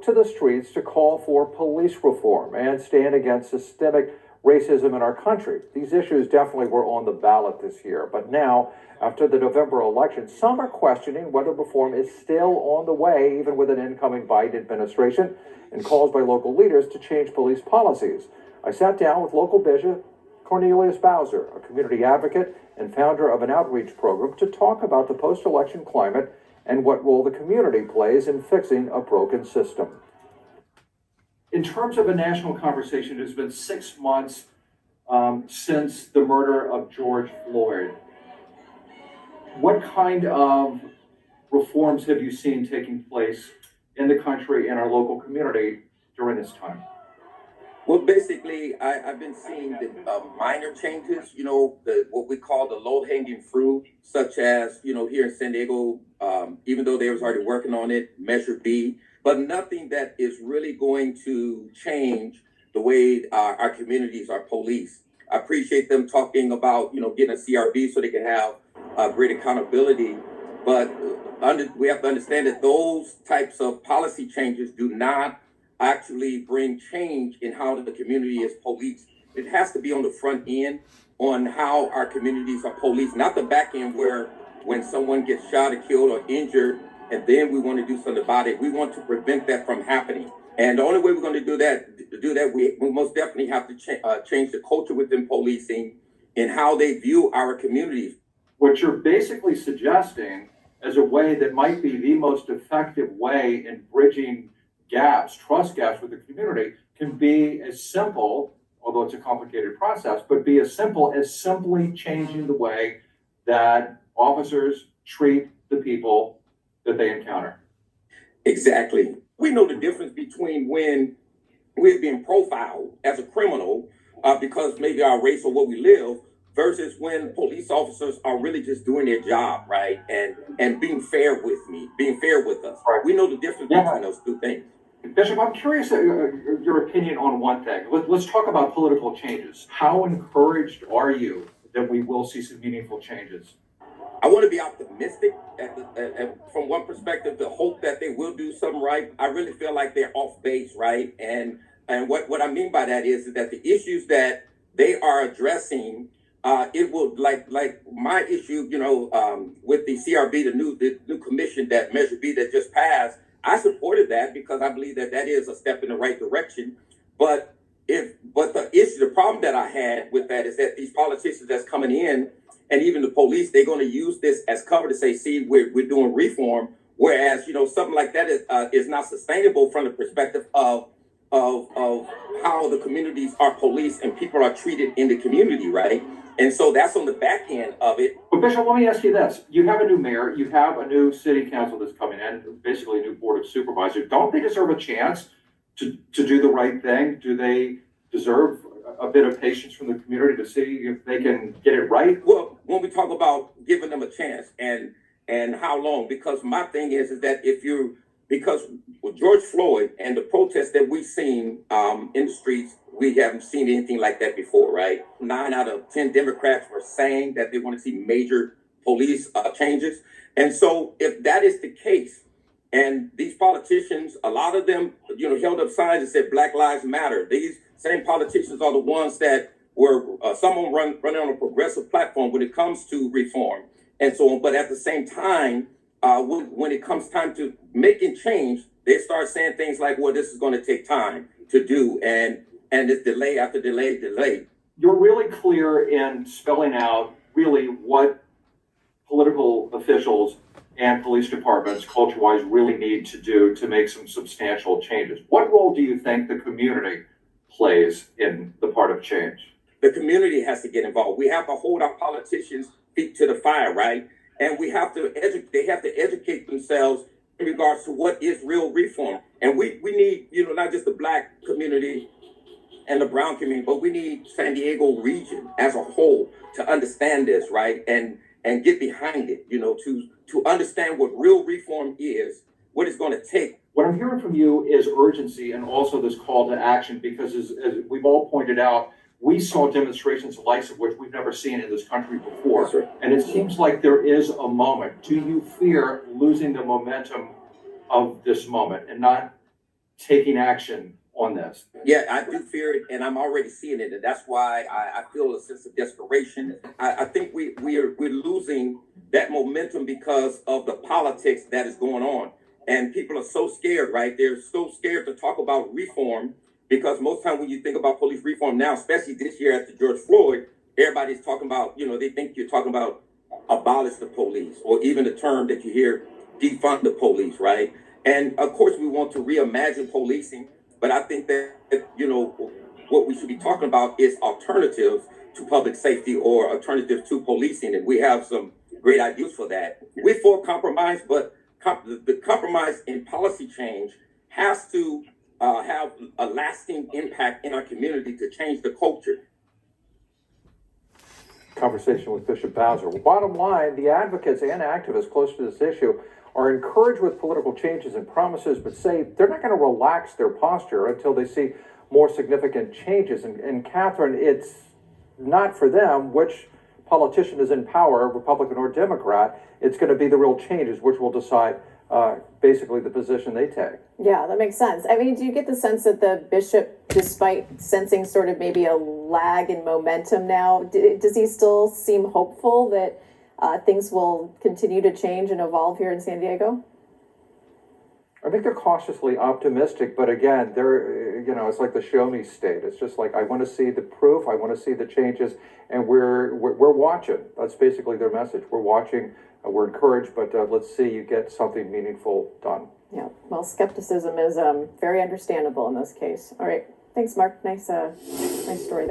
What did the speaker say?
took to the streets to call for police reform and stand against systemic racism in our country. These issues definitely were on the ballot this year, but now, after the November election, some are questioning whether reform is still on the way, even with an incoming Biden administration, and calls by local leaders to change police policies. I sat down with local Bishop Cornelius Bowser, a community advocate and founder of an outreach program, to talk about the post-election climate and what role the community plays in fixing a broken system. In terms of a national conversation, it's been 6 months since the murder of George Floyd. What kind of reforms have you seen taking place in the country and our local community during this time? Well, basically, I've been seeing the minor changes, what we call the low-hanging fruit, such as, here in San Diego, even though they was already working on it, Measure B, but nothing that is really going to change the way our communities are policed. I appreciate them talking about, getting a CRB so they can have great accountability, but we have to understand that those types of policy changes do not actually bring change in how the community is policed. It has to be on the front end on how our communities are policed, not the back end where when someone gets shot or killed or injured, and then we want to do something about it. We want to prevent that from happening. And the only way we're going to do that, we most definitely have to change the culture within policing and how they view our communities. What you're basically suggesting as a way that might be the most effective way in bridging gaps, trust gaps with the community, can be as simple, although it's a complicated process, but be as simple as simply changing the way that officers treat the people that they encounter. Exactly. We know the difference between when we're being profiled as a criminal because maybe our race or where we live, versus when police officers are really just doing their job, right? And being fair with us. Right. We know the difference between those two things. Bishop, I'm curious your opinion on one thing. Let's talk about political changes. How encouraged are you that we will see some meaningful changes? I want to be optimistic from one perspective, the hope that they will do something right. I really feel like they're off base, right? And what I mean by that is that the issues that they are addressing, it will like my issue, with the CRB, the new commission, that Measure B that just passed. I supported that because I believe that is a step in the right direction. But the problem that I had with that is that these politicians that's coming in, and even the police, they're going to use this as cover to say, see, we're doing reform. Whereas, something like that is not sustainable from the perspective of how the communities are policed and people are treated in the community, right? And so that's on the back end of it. But Bishop, let me ask you this. You have a new mayor, you have a new city council that's coming in, basically a new board of supervisors. Don't they deserve a chance to do the right thing? Do they deserve a bit of patience from the community to see if they can get it right? Well, when we talk about giving them a chance and how long, because my thing is that because with George Floyd and the protests that we've seen in the streets, we haven't seen anything like that before, right? 9 out of 10 Democrats were saying that they want to see major police changes. And so if that is the case, and these politicians, a lot of them, held up signs that said Black Lives Matter. These same politicians are the ones that were, some of them running on a progressive platform when it comes to reform and so on. But at the same time, when it comes time to making change, they start saying things like, well, this is going to take time to do. And it's delay after delay. You're really clear in spelling out really what political officials and police departments, culture-wise, really need to do to make some substantial changes. What role do you think the community plays in the part of change? The community has to get involved. We have to hold our politicians' feet to the fire, right? And we have to they have to educate themselves in regards to what is real reform. And we need, not just the Black community and the brown community, but we need San Diego region as a whole to understand this, right? And get behind it, to understand what real reform is, what it's going to take. What I'm hearing from you is urgency and also this call to action, because as we've all pointed out, we saw demonstrations the likes of which we've never seen in this country before. Yes, sir. And it seems like there is a moment. Do you fear losing the momentum of this moment and not taking action on this. Yeah, I do fear it, and I'm already seeing it, and that's why I feel a sense of desperation. I think we're losing that momentum because of the politics that is going on, and people are so scared, right? They're so scared to talk about reform because most time when you think about police reform now, especially this year after George Floyd, everybody's talking about, they think you're talking about abolish the police, or even the term that you hear, defund the police, right? And of course, we want to reimagine policing. But I think that, what we should be talking about is alternatives to public safety or alternatives to policing. And we have some great ideas for that. We're for compromise, but the compromise in policy change has to have a lasting impact in our community to change the culture. Conversation with Bishop Bowser. Well, bottom line, the advocates and activists close to this issue are encouraged with political changes and promises, but say they're not going to relax their posture until they see more significant changes. And Catherine, it's not for them which politician is in power, Republican or Democrat. It's going to be the real changes which will decide basically the position they take. Yeah, that makes sense. I mean, do you get the sense that the bishop, despite sensing sort of maybe a lag in momentum now, does he still seem hopeful that things will continue to change and evolve here in San Diego? I think they're cautiously optimistic, but again, they're, it's like the show me state. It's just like, I want to see the proof, I want to see the changes, and we're watching. That's basically their message. We're watching, we're encouraged, but let's see you get something meaningful done. Yeah, well, skepticism is very understandable in this case. All right, thanks, Mark. Nice story there.